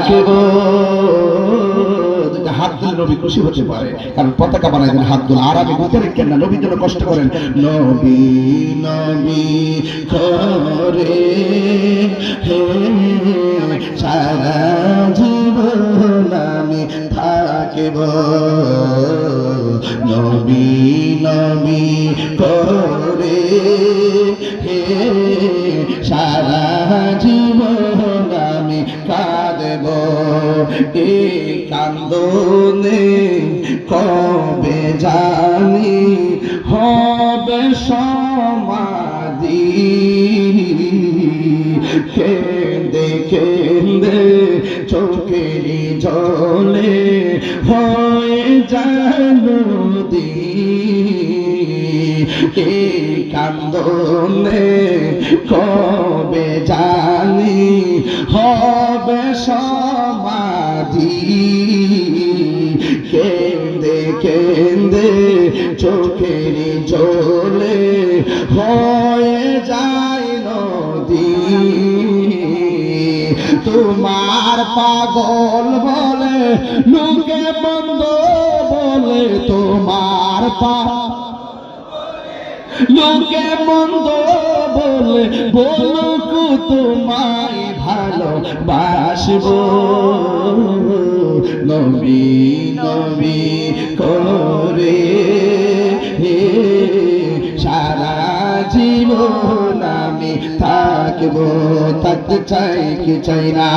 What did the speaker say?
থাকিব। হাত দিলে নবী খুশি হতে পারে, কারণ পতাকা বানাই দেন হাত দুল। আর আমি বুঝতে রেখেন না, নবীর জন্য কষ্ট করেন। নবী নবী করে হে সারা জীবন আমি থাকিব। নবী নবী করে হে সারা জীবন আমি কাঁদব। এই কান্দনে কবে জানি হবে সমাধি। কেঁদে কেঁদে চোখের জলে হয়ে যায় নদী। এই কান্দনে কবে জানি হবে সমাধি। কেঁদে কেঁদে চোখের জলে হয়ে যায় নদী। তোমার পাগল বলে লোকে বন্ধ বলে, তোমার লোকে মন্দ বলে বলুক তোমায় ভালোবাসব। নবী নবী করে সারা জীবন আমি থাকবো। থাকতে চাই কি চাই না।